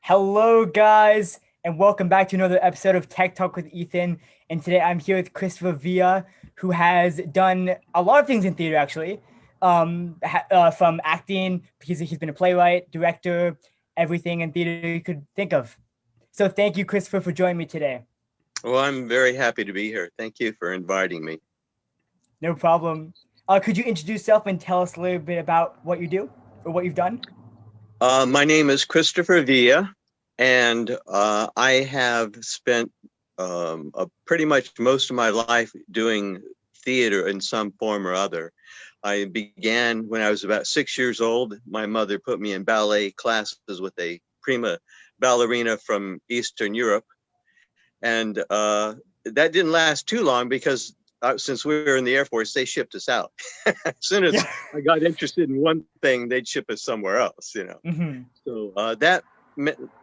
Hello, guys, and welcome back to another episode of Tech Talk with Ethan. And today I'm here with Christopher Villa, who has done a lot of things in theater, actually. From acting, he's been a playwright, director, everything in theater you could think of. So thank you, Christopher, for joining me today. Well, I'm very happy to be here. Thank you for inviting me. No problem. Could you introduce yourself and tell us a little bit about what you do or what you've done? My name is Christopher Villa, and I have spent pretty much most of my life doing theater in some form or other. I began when I was about 6 years old. My mother put me in ballet classes with a prima ballerina from Eastern Europe. And that didn't last too long because since we were in the Air Force, they shipped us out. As soon as I got interested in one thing, they'd ship us somewhere else, you know. Mm-hmm. So that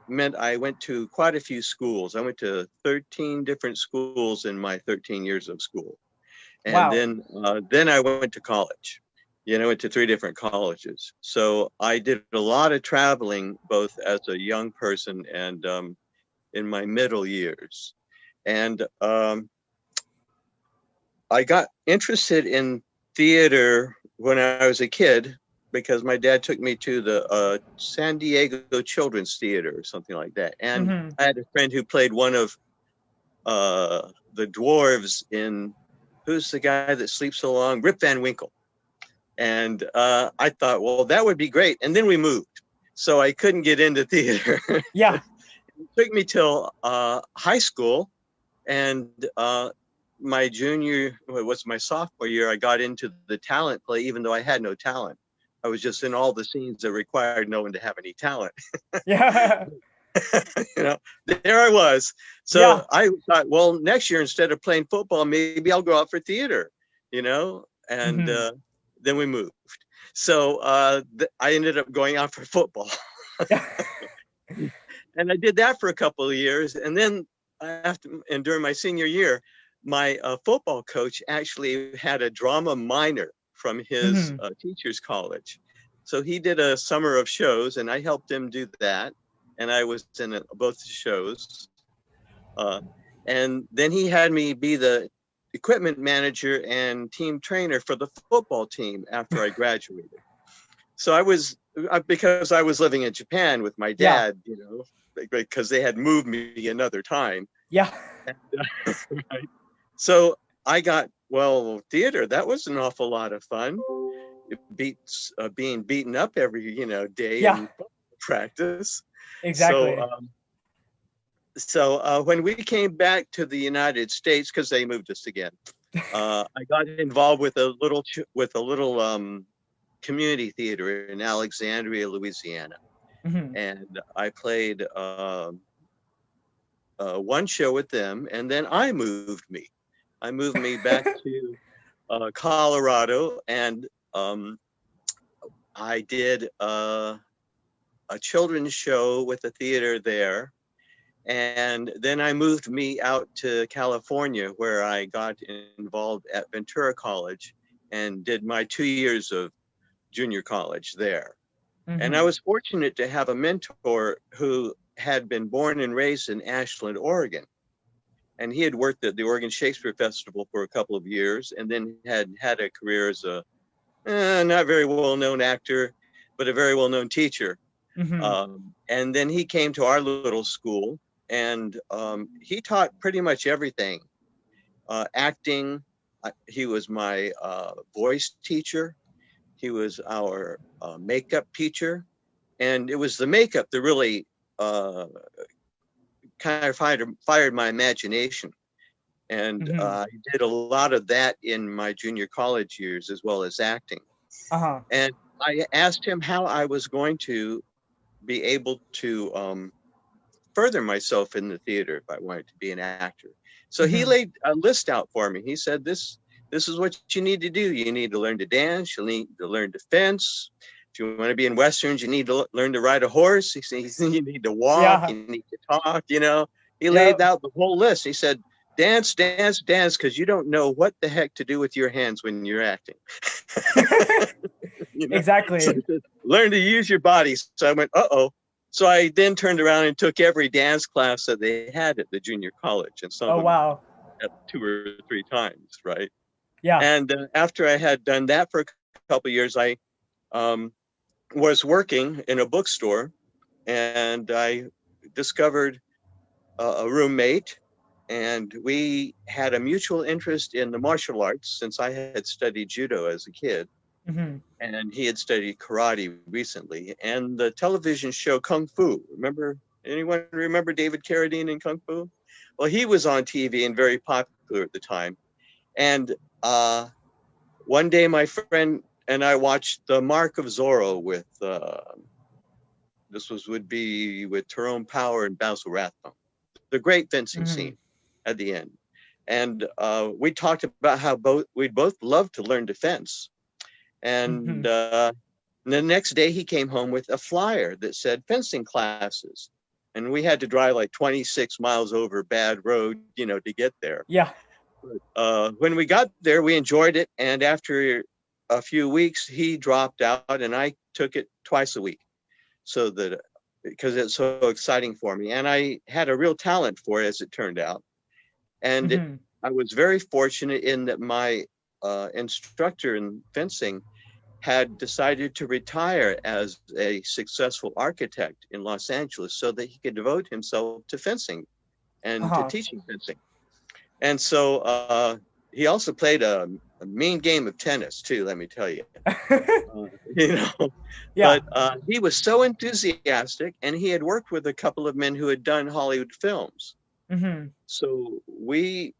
meant I went to quite a few schools. I went to 13 different schools in my 13 years of school. And Wow. then I went to college. Went to 3 different colleges. So I did a lot of traveling, both as a young person and in my middle years. And I got interested in theater when I was a kid because my dad took me to the San Diego Children's Theater or something like that. And Mm-hmm. I had a friend who played one of the dwarves in, who's the guy that sleeps so long? Rip Van Winkle. And I thought, well, that would be great. And then we moved. So I couldn't get into theater. Yeah. It took me till high school, and my sophomore year, I got into the talent play, even though I had no talent. I was just in all the scenes that required no one to have any talent. Yeah. There I was. So Yeah. I thought, well, next year, instead of playing football, maybe I'll go out for theater, and Mm-hmm. then we moved. So I ended up going out for football. And I did that for a couple of years. And then during my senior year, my football coach actually had a drama minor from his Mm-hmm. teacher's college. So he did a summer of shows and I helped him do that. And I was in both shows. And then he had me be the equipment manager and team trainer for the football team after I graduated. So because I was living in Japan with my Yeah. dad, because they had moved me another time. Yeah. And, right. So I got, theater, that was an awful lot of fun. It beats being beaten up every, day Yeah. in practice. Exactly. So when we came back to the United States, because they moved us again, I got involved with a little community theater in Alexandria, Louisiana. Mm-hmm. And I played one show with them, and then I moved me back to Colorado, and I did a children's show with the theater there. And then I moved me out to California, where I got involved at Ventura College and did my 2 years of junior college there. And I Mm-hmm. was fortunate to have a mentor who had been born and raised in Ashland, Oregon. And he had worked at the Oregon Shakespeare Festival for a couple of years and then had a career as a not very well-known actor, but a very well-known teacher. Mm-hmm. And then he came to our little school and he taught pretty much everything. Acting, he was my voice teacher. He was our makeup teacher. And it was the makeup that really kind of fired my imagination. And Mm-hmm. I did a lot of that in my junior college years, as well as acting. Uh-huh. And I asked him how I was going to be able to further myself in the theater if I wanted to be an actor. So he Mm-hmm. laid a list out for me. He said, this is what you need to do. You need to learn to dance. You need to learn to fence. If you want to be in Westerns, you need to learn to ride a horse. He said, you need to walk. Yeah. You need to talk, He laid Yep. out the whole list. He said, dance, dance, dance, because you don't know what the heck to do with your hands when you're acting. you know? So Exactly. he said, learn to use your body. So I went, uh-oh. So I then turned around and took every dance class that they had at the junior college, and some of Oh, them wow. at 2 or 3 times, right? Yeah. And after I had done that for a couple of years, I was working in a bookstore, and I discovered a roommate, and we had a mutual interest in the martial arts since I had studied judo as a kid, Mm-hmm. and he had studied karate recently, and the television show Kung Fu. Anyone remember David Carradine in Kung Fu? Well, he was on TV and very popular at the time. And one day my friend and I watched The Mark of Zorro with, would be with Tyrone Power and Basil Rathbone, the great fencing Mm-hmm. scene at the end. And we talked about how we'd both love to learn to fence. And the next day he came home with a flyer that said fencing classes. And we had to drive like 26 miles over bad road, to get there. Yeah. When we got there, we enjoyed it. And after a few weeks, he dropped out and I took it twice a week. Because it's so exciting for me. And I had a real talent for it, as it turned out. And I was very fortunate in that my instructor in fencing had decided to retire as a successful architect in Los Angeles so that he could devote himself to fencing and to teaching fencing. And so he also played a mean game of tennis too, let me tell you. Yeah. But he was so enthusiastic, and he had worked with a couple of men who had done Hollywood films. So we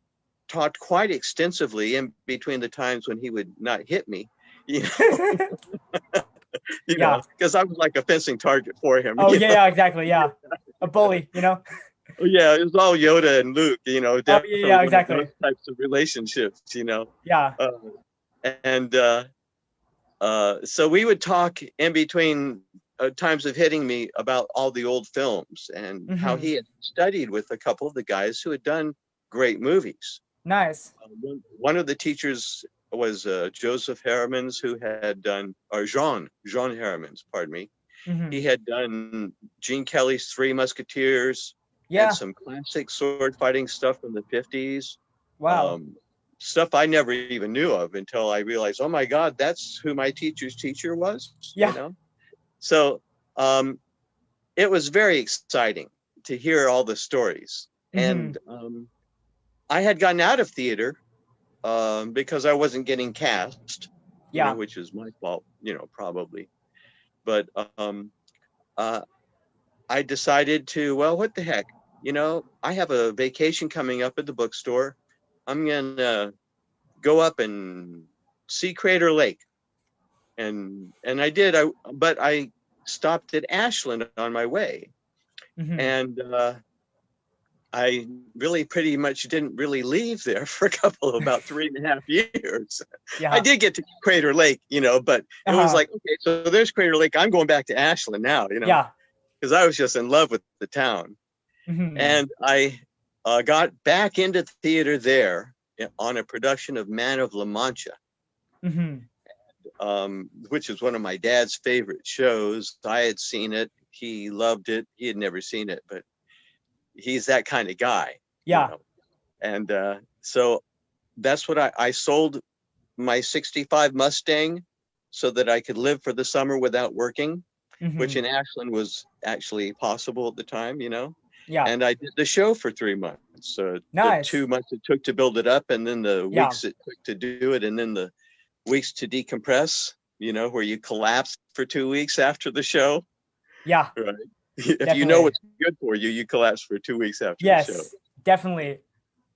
talked quite extensively in between the times when he would not hit me, because I was like a fencing target for him. Oh, yeah, exactly. Yeah. A bully, Yeah, it was all Yoda and Luke, definitely yeah, exactly. those types of relationships, Yeah. So we would talk in between times of hitting me about all the old films and how he had studied with a couple of the guys who had done great movies. Nice. One of the teachers was Joseph Harrimans, who had done, or Jean Harrimans, pardon me. He had done Gene Kelly's Three Musketeers, and some classic sword fighting stuff from the 50s. Wow. Stuff I never even knew of until I realized, oh my God, that's who my teacher's teacher was. Yeah. So it was very exciting to hear all the stories. And I had gotten out of theater because I wasn't getting cast, which is my fault, probably. But I decided to, well, what the heck, I have a vacation coming up at the bookstore. I'm going to go up and see Crater Lake. And I did, but I stopped at Ashland on my way. And I really pretty much didn't really leave there for about 3.5 years. I did get to Crater Lake, but it was like, okay, so there's Crater Lake. I'm going back to Ashland now, because I was just in love with the town. And I got back into theater there on a production of Man of La Mancha, which is one of my dad's favorite shows. I had seen it. He loved it. He had never seen it, but he's that kind of guy. And so that's what I sold my 65 Mustang so that I could live for the summer without working, which in Ashland was actually possible at the time, And I did the show for 3 months. So nice. The 2 months it took to build it up, and then the weeks it took to do it, and then the weeks to decompress, where you collapse for 2 weeks after the show. Yeah. Right. If you know what's good for you, you collapse for 2 weeks after the show. Yes, definitely.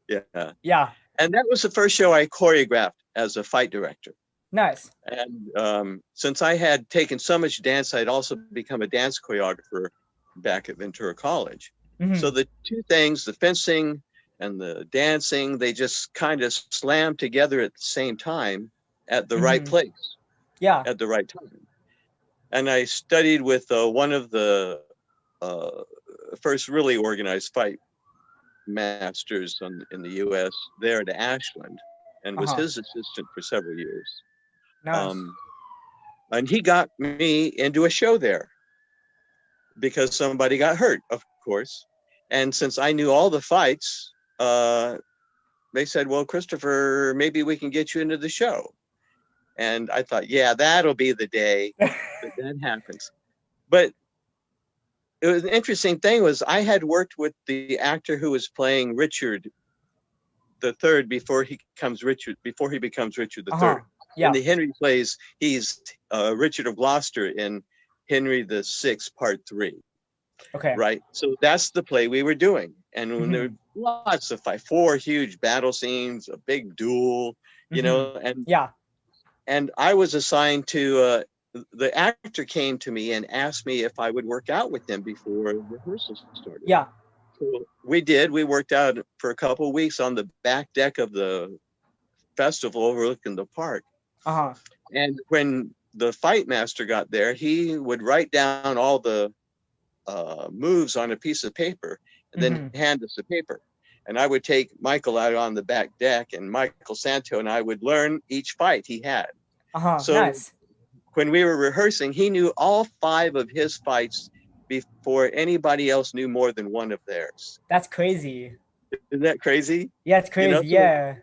Yeah. Yeah. And that was the first show I choreographed as a fight director. Nice. And since I had taken so much dance, I'd also become a dance choreographer back at Ventura College. So the two things, the fencing and the dancing, they just kind of slammed together at the same time at the right place. Yeah. At the right time. And I studied with one of the first really organized fight masters in the U.S. there at Ashland, and was his assistant for several years. Nice. And he got me into a show there because somebody got hurt, of course. And since I knew all the fights, they said, well, Christopher, maybe we can get you into the show. And I thought, yeah, that'll be the day that happens. But it was an interesting thing was I had worked with the actor who was playing Richard the Third before he becomes Richard the Third. Yeah. In the Henry plays, he's Richard of Gloucester in Henry the Sixth, Part 3. Okay. Right. So that's the play we were doing. And when there were lots of 4 huge battle scenes, a big duel, you know, and and I was assigned to the actor came to me and asked me if I would work out with him before rehearsals started. Yeah. So we did. We worked out for a couple of weeks on the back deck of the festival overlooking the park. And when the fight master got there, he would write down all the moves on a piece of paper and then hand us the paper. And I would take Michael out on the back deck, and Michael Santo and I would learn each fight he had. So nice. When we were rehearsing, he knew all 5 of his fights before anybody else knew more than one of theirs. That's crazy. Isn't that crazy? Yeah, it's crazy. You know,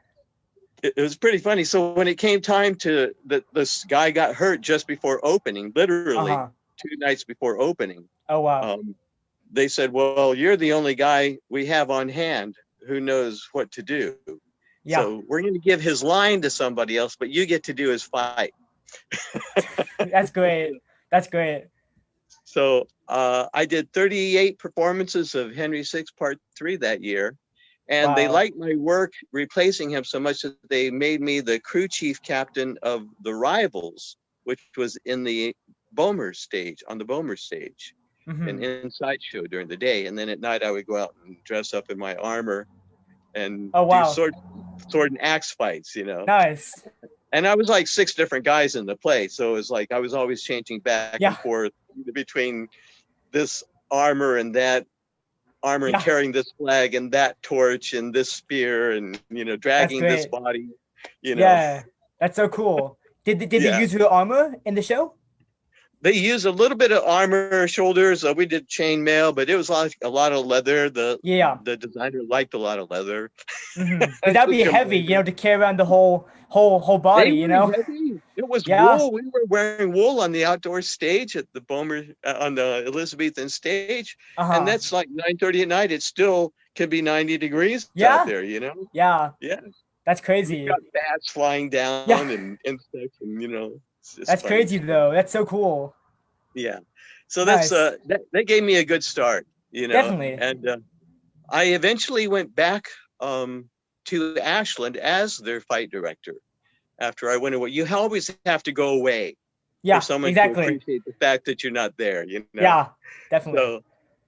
It was pretty funny. So when it came time to this guy got hurt just before opening, literally 2 nights before opening. Oh, wow. They said, well, you're the only guy we have on hand who knows what to do. Yeah. So we're going to give his line to somebody else, but you get to do his fight. That's great. That's great. So I did 38 performances of Henry VI Part 3 that year. And they liked my work replacing him so much that they made me the crew chief captain of the Rivals, which was in the Bomer stage, on the Bomer stage, an inside show during the day. And then at night I would go out and dress up in my armor and do sword and axe fights, you know. Nice. And I was like 6 different guys in the play. So it was like I was always changing back and forth between this armor and that armor and carrying this flag and that torch and this spear and, you know, dragging this body, you know. Yeah, that's so cool. Did they use your armor in the show? They used a little bit of armor, shoulders. We did chainmail, but it was like a lot of leather. The designer liked a lot of leather. That'd be heavy, you know, to carry around the whole body, you know. Heavy. It was wool. We were wearing wool on the outdoor stage at the Bomer on the Elizabethan stage, and that's like 9:30 at night. It still can be 90 degrees out there, you know. Yeah. That's crazy. We got bats flying down and insects, and you know. That's funny. Crazy though. That's so cool. Yeah. So that's that gave me a good start, you know. Definitely. And I eventually went back to Ashland as their fight director after I went away. You always have to go away for someone to appreciate the fact that you're not there, you know. Yeah, definitely.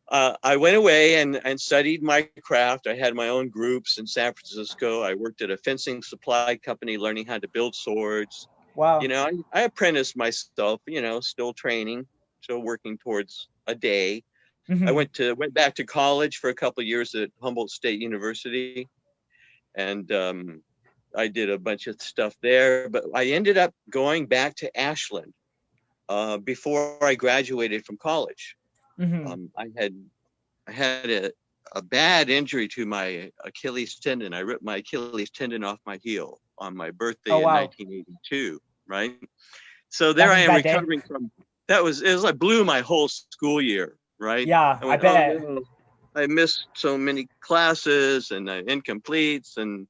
So I went away and studied my craft. I had my own groups in San Francisco. I worked at a fencing supply company learning how to build swords. Wow. You know, I apprenticed myself, you know, still training, still working towards a day. I went back to college for a couple of years at Humboldt State University. And I did a bunch of stuff there, but I ended up going back to Ashland before I graduated from college. I had a bad injury to my Achilles tendon. I ripped my Achilles tendon off my heel on my birthday in 1982. Right. So there I am recovering from that. It was like blew my whole school year. Right. Yeah, I bet. Oh, I missed so many classes and incompletes. And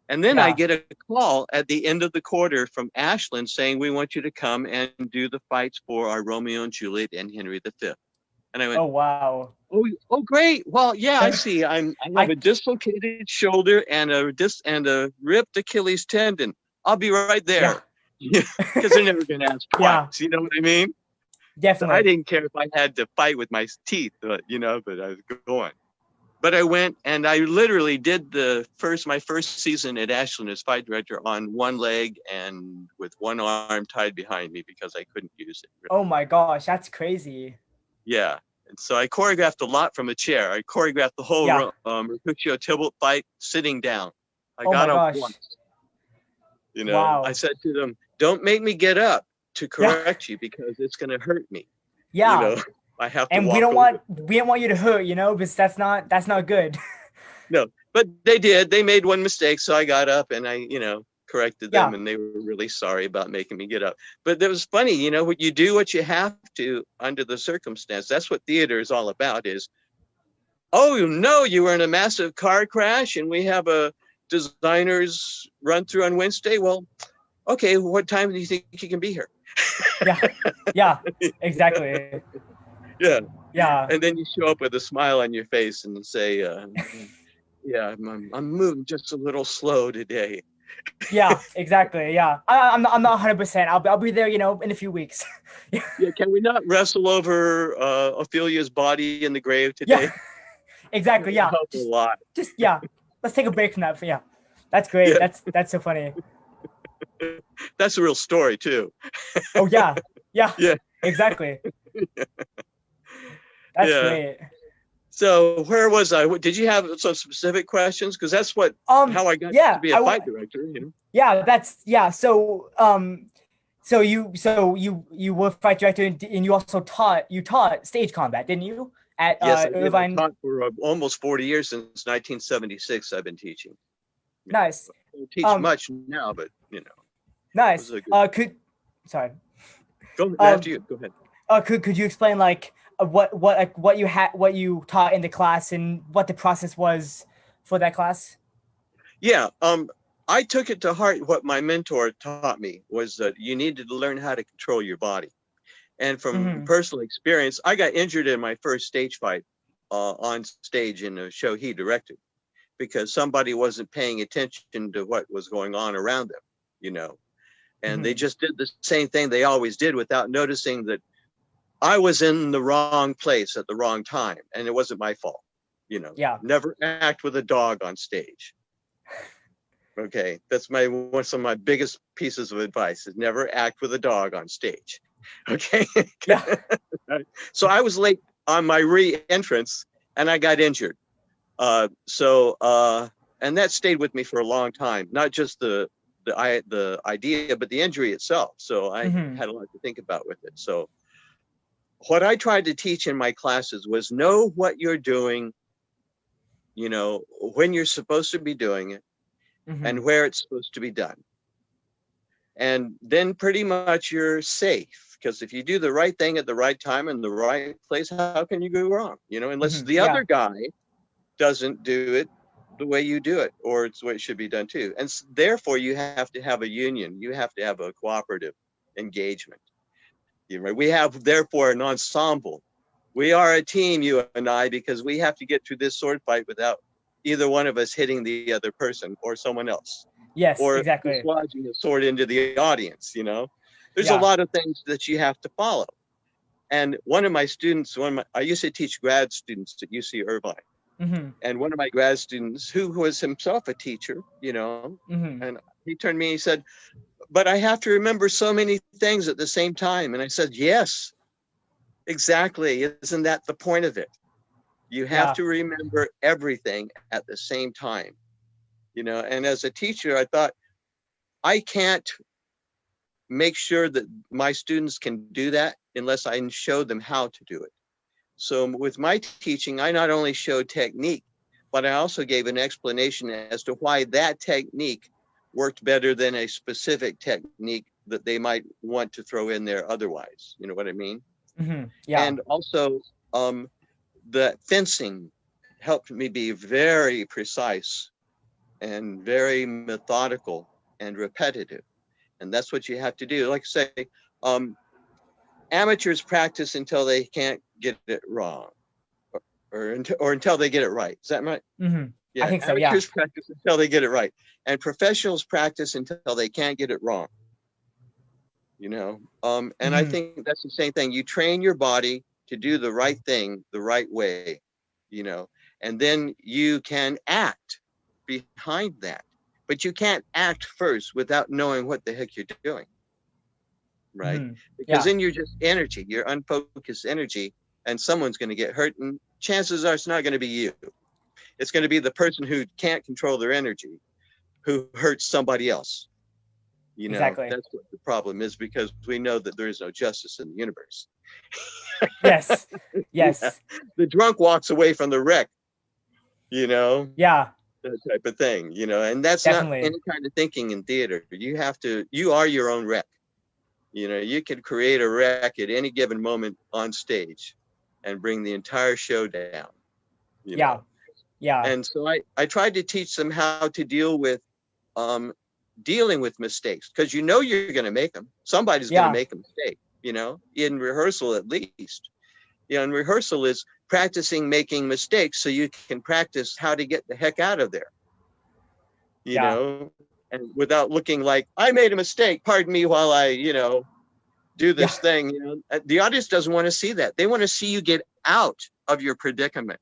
then I get a call at the end of the quarter from Ashland saying, we want you to come and do the fights for our Romeo and Juliet and Henry V. And I went, oh, wow. Oh, great. Well, yeah, I see. I have a dislocated shoulder and a ripped Achilles tendon. I'll be right there. Because they're never going to ask twice. You know what I mean? Definitely. So I didn't care if I had to fight with my teeth, but I was going. But I went and I literally did my first season at Ashland as fight director on one leg and with one arm tied behind me because I couldn't use it. Really. Oh my gosh, that's crazy. Yeah. And so I choreographed a lot from a chair. I choreographed the whole Mercutio Tybalt fight sitting down. I got up once. You know, I said to them, don't make me get up to correct you because it's going to hurt me. Yeah. You know? I have to And walk we don't want you to hurt, you know, because that's not good. No, but they did. They made one mistake, so I got up and I, corrected them, Yeah. and they were really sorry about making me get up. But it was funny, what you do, what you have to under the circumstance. That's what theater is all about. Is, oh no, you were in a massive car crash, and we have a designers run through on Wednesday. Well, okay, what time do you think you can be here? Yeah. Yeah. Exactly. Yeah. Yeah. And then you show up with a smile on your face and say, yeah, I'm moving just a little slow today. Yeah, exactly. Yeah. I'm not 100%. I'll be there, you know, in a few weeks. Yeah, can we not wrestle over Ophelia's body in the grave Yeah. today? Exactly. Yeah. Help a lot. Just yeah. Let's take a break from that. Yeah. That's great. Yeah. That's so funny. That's a real story too. Oh yeah. Yeah. Yeah. Exactly. That's Yeah. great. So where was I? Did you have some specific questions? Because that's what how I got to be a fight director. Yeah, that's yeah. So so you were fight director and you also taught stage combat, didn't you? At Yes, I did. Irvine. I taught for almost 40 years. Since 1976 I've been teaching. Nice. I don't teach much now, but Nice. Sorry. Go after you. Go ahead. Could you explain like what you taught in the class and what the process was for that class? Yeah. I took it to heart. What my mentor taught me was that you needed to learn how to control your body. And from personal experience, I got injured in my first stage fight on stage in a show he directed because somebody wasn't paying attention to what was going on around them, and they just did the same thing they always did without noticing that I was in the wrong place at the wrong time, and it wasn't my fault. Yeah. Never act with a dog on stage. Okay, that's one of my biggest pieces of advice: is never act with a dog on stage. Okay. Yeah. So I was late on my re-entrance, and I got injured. And that stayed with me for a long time. Not just the idea, but the injury itself. So I had a lot to think about with it. So what I tried to teach in my classes was know what you're doing, when you're supposed to be doing it, and where it's supposed to be done. And then pretty much you're safe, because if you do the right thing at the right time in the right place, how can you go wrong? Unless the other guy doesn't do it the way you do it, or it's the way it should be done too. And therefore you have to have a union. You have to have a cooperative engagement. We have therefore an ensemble. We are a team, you and I, because we have to get through this sword fight without either one of us hitting the other person or someone else. Yes, or exactly. dislodging a sword into the audience. There's a lot of things that you have to follow. And one of my students, I used to teach grad students at UCIrvine, and one of my grad students, who was himself a teacher, and he turned to me and he said, "But I have to remember so many things at the same time." And I said, "Yes, exactly. Isn't that the point of it? You have to remember everything at the same time." And as a teacher, I thought, I can't make sure that my students can do that unless I show them how to do it. So with my teaching, I not only showed technique, but I also gave an explanation as to why that technique worked better than a specific technique that they might want to throw in there otherwise. You know what I mean? Yeah. And also the fencing helped me be very precise and very methodical and repetitive. And that's what you have to do. Like I say, amateurs practice until they can't get it wrong, or until they get it right. Is that right? Yeah, I think so. Amateurs practice until they get it right, and professionals practice until they can't get it wrong. And I think that's the same thing. You train your body to do the right thing the right way, and then you can act behind that. But you can't act first without knowing what the heck you're doing, right? Because then you're just energy, you're unfocused energy, and someone's going to get hurt, and chances are it's not going to be you. It's going to be the person who can't control their energy who hurts somebody else. Exactly. That's what the problem is, because we know that there is no justice in the universe. Yes. Yeah. Yes. The drunk walks away from the wreck, you know, Yeah, that type of thing, you know, and that's not definitely. any kind of thinking in theater. You are your own wreck. You know, you can create a wreck at any given moment on stage and bring the entire show down, you Yeah. know. Yeah. And so I tried to teach them how to um, dealing with mistakes, because you know you're going to make them. Somebody's going to Yeah. make a mistake, you know, in rehearsal at least. You know, and rehearsal is practicing making mistakes so you can practice how to get the heck out of there, you Yeah. know, and without looking like I made a mistake, pardon me while I, you know, do Yeah. this thing. You know, the audience doesn't want to see that. They want to see you get out of your predicament.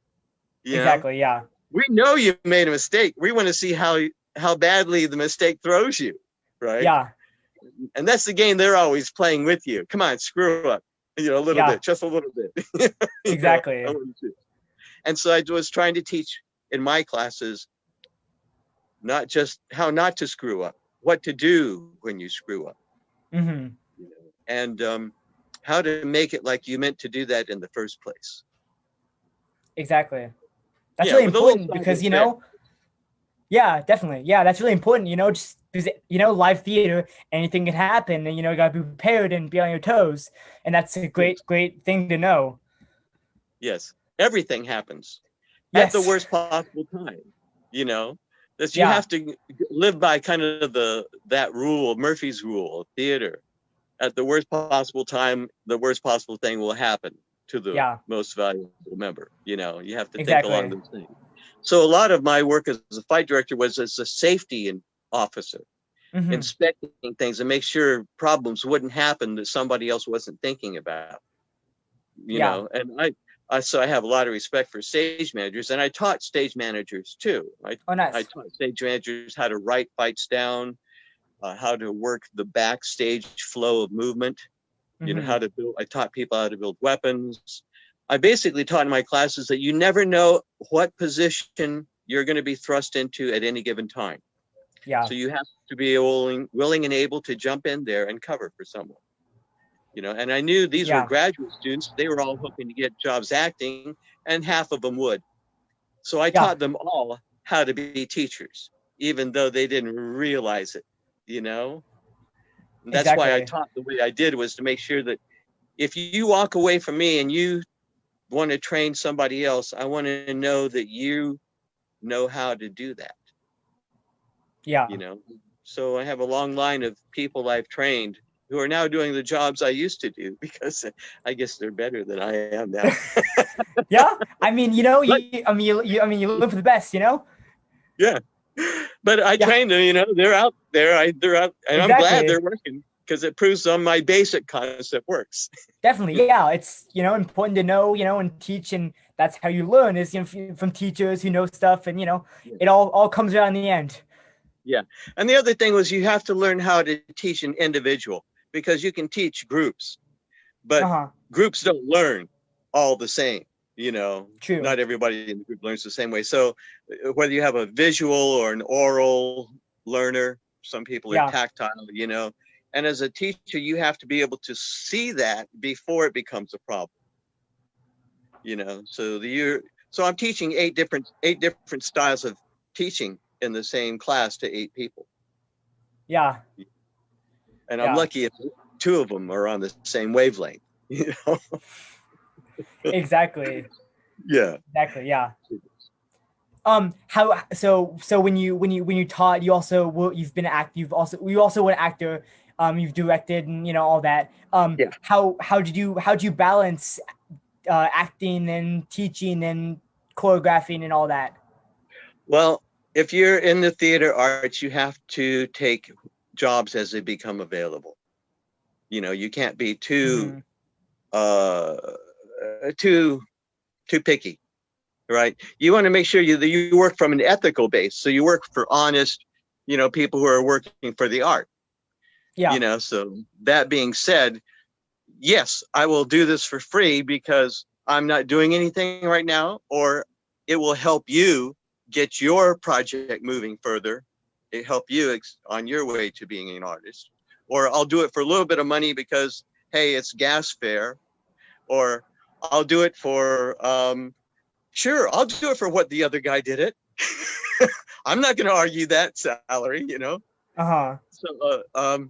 You know, Exactly. Yeah. we know you made a mistake. We want to see how badly the mistake throws you, right? Yeah. And that's the game they're always playing with you. Come on, screw up, you know, a little Yeah. bit, just a little bit. You know, Exactly. and so I was trying to teach in my classes not just how not to screw up, what to do when you screw up, Mm-hmm. you know, and how to make it like you meant to do that in the first place. Exactly. That's Yeah, really with a little important side because, effect. yeah, definitely. Yeah, that's really important, just because, live theater, anything can happen and, you gotta be prepared and be on your toes. And that's a Yes, great, great thing to know. yes. Everything happens at the Yes. worst possible time. You know, that you Yeah. have to live by kind of that rule, Murphy's rule of theater. At the worst possible time, the worst possible thing will happen to the Yeah. most valuable member. You know, you have to think along Exactly. those things. So a lot of my work as a fight director was as a safety officer, Mm-hmm. inspecting things and make sure problems wouldn't happen that somebody else wasn't thinking about. You Yeah. know, and so I have a lot of respect for stage managers, and I taught stage managers too. Oh, I nice. taught stage managers how to write fights down, how to work the backstage flow of movement, you know, Mm-hmm. how to build. I taught people how to build weapons. I basically taught in my classes that you never know what position you're going to be thrust into at any given time. Yeah. So you have to be willing and able to jump in there and cover for someone. You know, and I knew these were Yeah. graduate students. They were all hoping to get jobs acting, and half of them would. So I Yeah. taught them all how to be teachers, even though they didn't realize it, you know? And that's why I Exactly. taught the way I did, was to make sure that if you walk away from me and you want to train somebody else, I want to know that you know how to do that, Yeah. you know? So I have a long line of people I've trained who are now doing the jobs I used to do, because I guess they're better than I am now. Yeah. I mean, But you live for the best. yeah, but I Yeah. trained them. You know, they're out there. They're out, and I'm glad they're Exactly. working, because it proves on my basic concept works. Definitely. Yeah. It's, important to know, and teach. And that's how you learn is, from teachers who know stuff. And, Yeah. it all comes around in the end. Yeah, and the other thing was you have to learn how to teach an individual, because you can teach groups, but Uh-huh. groups don't learn all the same. You know, True. not everybody in the group learns the same way. So whether you have a visual or an oral learner, some people are Yeah. tactile, you know, and as a teacher, you have to be able to see that before it becomes a problem. You know, so I'm teaching eight different styles of teaching in the same class to 8 people, Yeah. and I'm Yeah. lucky if 2 of them are on the same wavelength. You know? Exactly. Yeah. Exactly. Yeah. How so when you taught, you've been you also were an actor, you've directed and all that. Yeah. How did you balance acting and teaching and choreographing and all that? Well, if you're in the theater arts, you have to take jobs as they become available. You know, you can't be Mm-hmm. uh too too picky, right? You want to make sure you work from an ethical base. So you work for honest, you know, people who are working for the art. You Yeah. know, so that being said, yes, I will do this for free because I'm not doing anything right now, or it will help you get your project moving further. It help you on your way to being an artist. Or I'll do it for a little bit of money because, hey, it's gas fare. or I'll do it for, sure, I'll do it for what the other guy did it. I'm not going to argue that salary, you know? Uh-huh. So,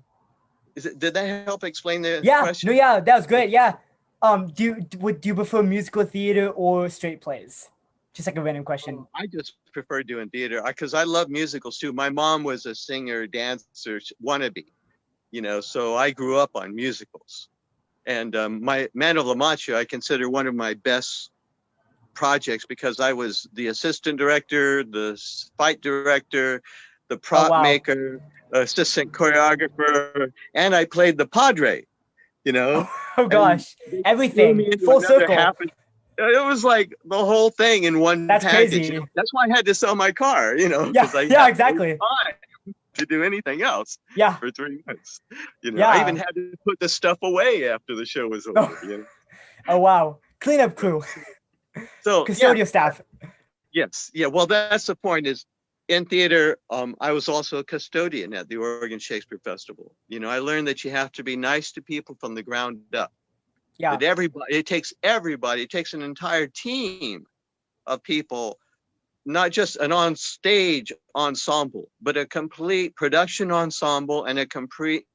did that help explain the Yeah. question? No, yeah, that was great. Yeah. Do you prefer musical theater or straight plays? Just like a random question. I just prefer doing theater because I love musicals too. My mom was a singer, dancer, wannabe, you know, so I grew up on musicals. And my Man of La Mancha, I consider one of my best projects because I was the assistant director, the fight director, the Oh prop wow. maker, assistant choreographer, and I played the padre, you know. Oh And gosh. they threw Everything. me into Full another circle. half. It was like the whole thing in one That's package. You crazy. know? That's why I had to sell my car, you know, Yeah, because I yeah, had no exactly. time to do anything else Yeah. for 3 months. You know, I even Yeah. had to put the stuff away after the show was over. Oh, You know? oh wow. Cleanup crew. So yeah, Custodial staff. yes, yeah. Well, that's the point. Is in theater, I was also a custodian at the Oregon Shakespeare Festival. You know, I learned that you have to be nice to people from the ground up. Yeah. That everybody, it takes an entire team of people, not just an on-stage ensemble, but a complete production ensemble and a complete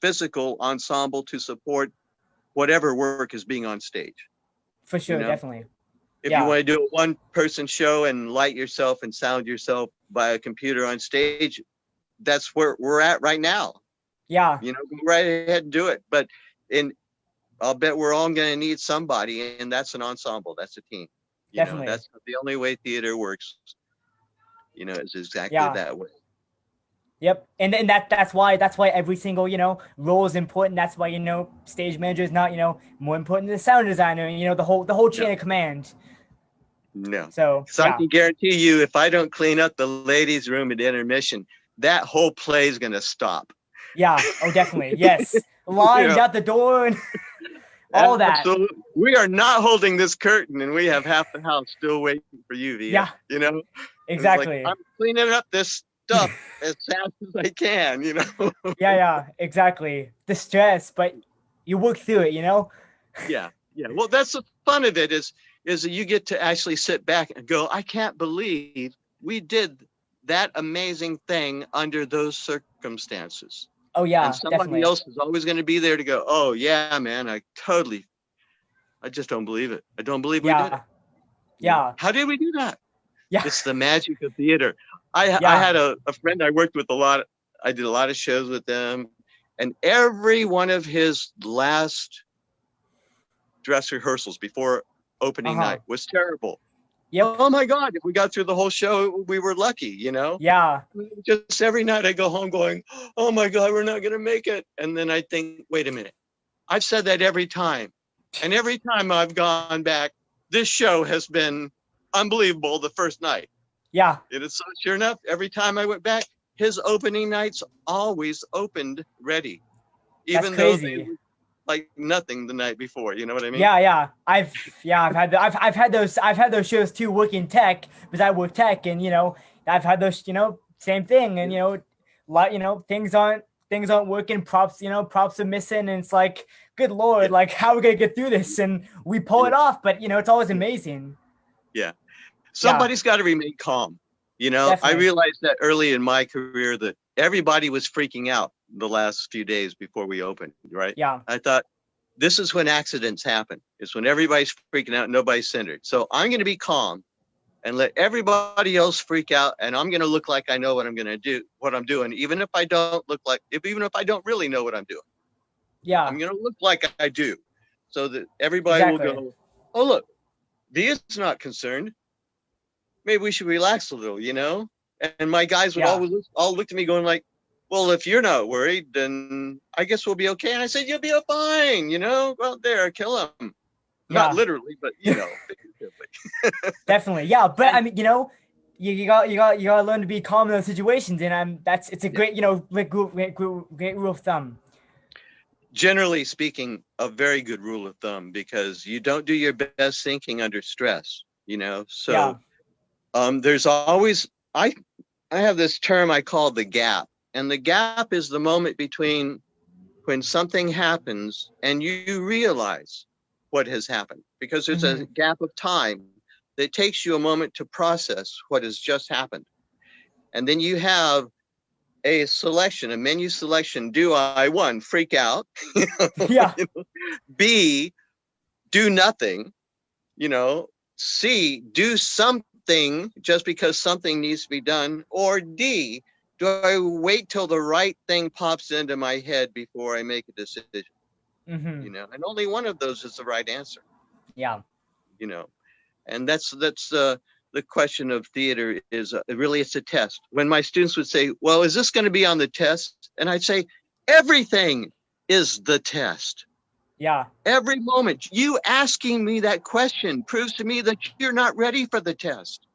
physical ensemble to support whatever work is being on stage. For You sure, know, definitely. if you Yeah. want to do a one-person show and light yourself and sound yourself by a computer on stage, that's where we're at right now. Yeah. You know, go right ahead and do it. But I'll bet we're all going to need somebody, and that's an ensemble. That's a team. You know, Definitely. that's the only way theater works. You know, is exactly Yeah. that way. Yep. And that's why every single, role is important. That's why, stage manager is not, more important than the sound designer and the whole chain of command. No. So So I yeah. can guarantee you, if I don't clean up the ladies' room at intermission, that whole play is going to stop. Yeah. Oh, definitely. Yes. You Lines know, out the door and all that. absolutely. We are not holding this curtain, and we have half the house still waiting for you, Via. Yeah. You know, it's like Exactly. I'm cleaning up this stuff as fast as I can. You know. Yeah. Exactly. The stress, but you work through it. Yeah. Well, that's the fun of it is that you get to actually sit back and go, I can't believe we did that amazing thing under those circumstances. Oh And yeah, somebody definitely. else is always going to be there to go, oh yeah, man, I just don't believe it. I don't believe we did it. Yeah. How did we do that? Yeah. It's the magic of theater. I Yeah. had a friend I worked with a lot. I did a lot of shows with them, and every one of his last dress rehearsals before opening night was terrible. Yep. Oh my God, if we got through the whole show, we were lucky, you know? Yeah. Just every night I go home going, oh my God, we're not going to make it. And then I think, wait a minute. I've said that every time. And every time I've gone back, this show has been unbelievable the first night. Yeah. And it's so sure enough, every time I went back, his opening nights always opened ready. That's Even though crazy. they were like nothing the night before, you know what I mean? Yeah. I've had those shows too, working tech, because I work tech, and I've had those, same thing, and things aren't working, props are missing, and it's like, good Lord, like, how are we gonna get through this? And we pull it off, but it's always amazing. Yeah. Somebody's got to remain calm. Definitely. I realized that early in my career that everybody was freaking out the last few days before we opened, right? Yeah. I thought, this is when accidents happen. It's when everybody's freaking out, nobody's centered. So I'm going to be calm and let everybody else freak out, and I'm going to look like I know what I'm going to do, what I'm doing, even if I don't really know what I'm doing. Yeah. I'm going to look like I do, so that everybody will go, oh, look, Via's not concerned. Maybe we should relax a little, And my guys would always all look at me going like, well, if you're not worried, then I guess we'll be okay. And I said, you'll be fine, go out there, kill him. Not literally, but figuratively. Definitely. Yeah. But I mean, you got to learn to be calm in those situations. And it's a great, great rule of thumb. Generally speaking, a very good rule of thumb, because you don't do your best thinking under stress, So there's always, I have this term I call the gap. And the gap is the moment between when something happens and you realize what has happened, because there's Mm-hmm. a gap of time that takes you a moment to process what has just happened. And then you have a selection, a menu selection. Do I, one, freak out? Yeah. B, do nothing. C, do something just because something needs to be done. Or D, do I wait till the right thing pops into my head before I make a decision? Mm-hmm. And only one of those is the right answer. Yeah. And that's the question of theater is really, it's a test. When my students would say, well, is this going to be on the test? And I'd say, everything is the test. Yeah. Every moment you asking me that question proves to me that you're not ready for the test.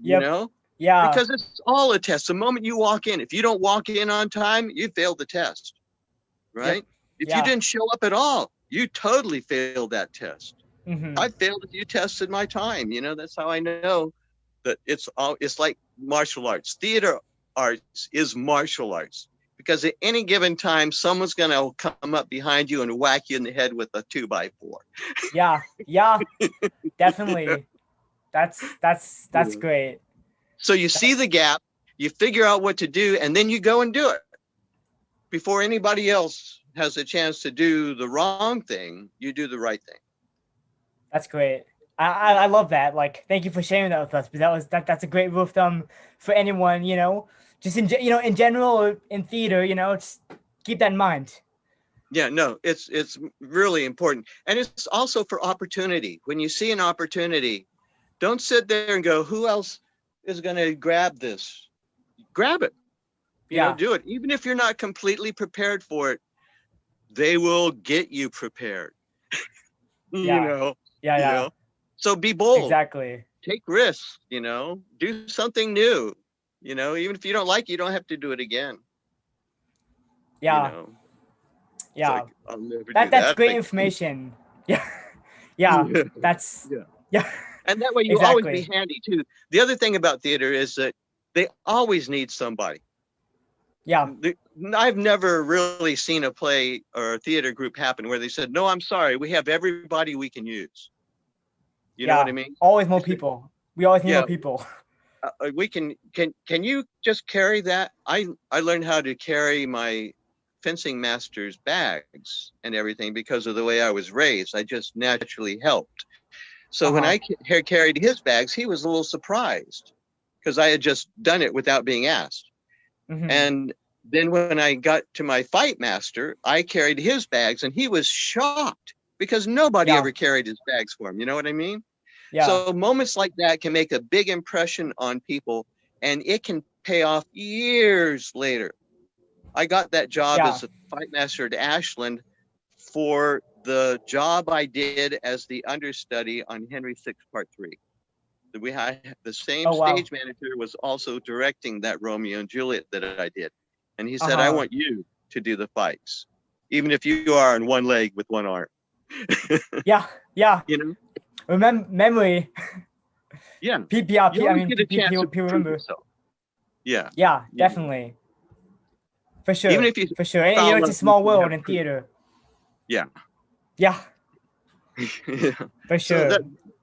Yep. Yeah. Because it's all a test. The moment you walk in, if you don't walk in on time, you failed the test, right? Yep. If Yeah. you didn't show up at all, you totally failed that test. Mm-hmm. I failed a few tests in my time. That's how I know that it's like martial arts. Theater arts is martial arts, because at any given time, someone's going to come up behind you and whack you in the head with a 2x4. Yeah. Definitely. That's great. So you see the gap, you figure out what to do, and then you go and do it. Before anybody else has a chance to do the wrong thing, you do the right thing. That's great. I love that. Like, thank you for sharing that with us. Because that's a great rule of thumb for anyone. Just in general or in theater. Just keep that in mind. Yeah, no, it's really important, and it's also for opportunity. When you see an opportunity, don't sit there and go, "Who else is going to grab this?" Grab it. Do it. Even if you're not completely prepared for it, they will get you prepared. Yeah. So be bold. Exactly. Take risks. Do something new. Even if you don't like it, you don't have to do it again. Yeah. Yeah. Like, I'll never do That's great information. Yeah. That's yeah. And that way you always be handy too. The other thing about theater is that they always need somebody. Yeah. I've never really seen a play or a theater group happen where they said, no, I'm sorry, we have everybody we can use. You know what I mean? Always more people. We always need more people. We can you just carry that? I learned how to carry my fencing master's bags and everything because of the way I was raised. I just naturally helped. So when I carried his bags, he was a little surprised because I had just done it without being asked. Mm-hmm. And then when I got to my fight master, I carried his bags and he was shocked because nobody ever carried his bags for him. You know what I mean? Yeah. So moments like that can make a big impression on people, and it can pay off years later. I got that job as a fight master at Ashland for the job I did as the understudy on Henry VI Part 3. We had the same stage manager was also directing that Romeo and Juliet that I did. And he said, I want you to do the fights, even if you are on one leg with one arm. Yeah. Remember memory. Yeah. People remember. Yeah. Yeah, definitely. For sure. Even if you And, it's a small world in theater. Yeah. Yeah. For sure. So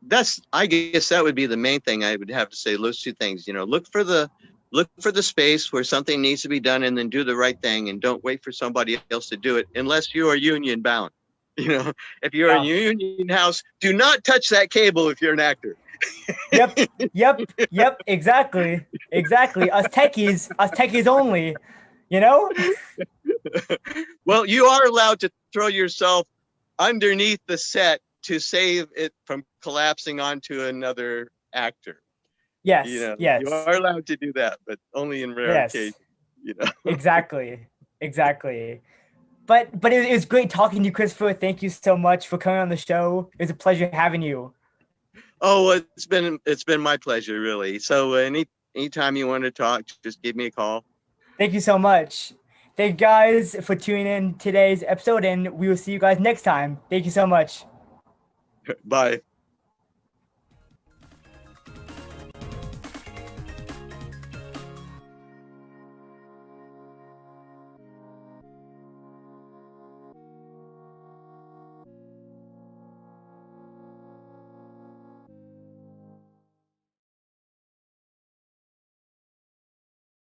that's I guess that would be the main thing I would have to say. Those two things, look for the space where something needs to be done, and then do the right thing, and don't wait for somebody else to do it unless you are union bound. If you're in a union house, do not touch that cable if you're an actor. Yep. Exactly. Us techies only. Well, you are allowed to throw yourself underneath the set to save it from collapsing onto another actor. Yes. You are allowed to do that, but only in rare occasions. Exactly. But it was great talking to you, Christopher. Thank you so much for coming on the show. It was a pleasure having you. Oh, it's been my pleasure, really. So anytime you want to talk, just give me a call. Thank you so much. Thank you guys for tuning in today's episode, and we will see you guys next time. Thank you so much. Bye.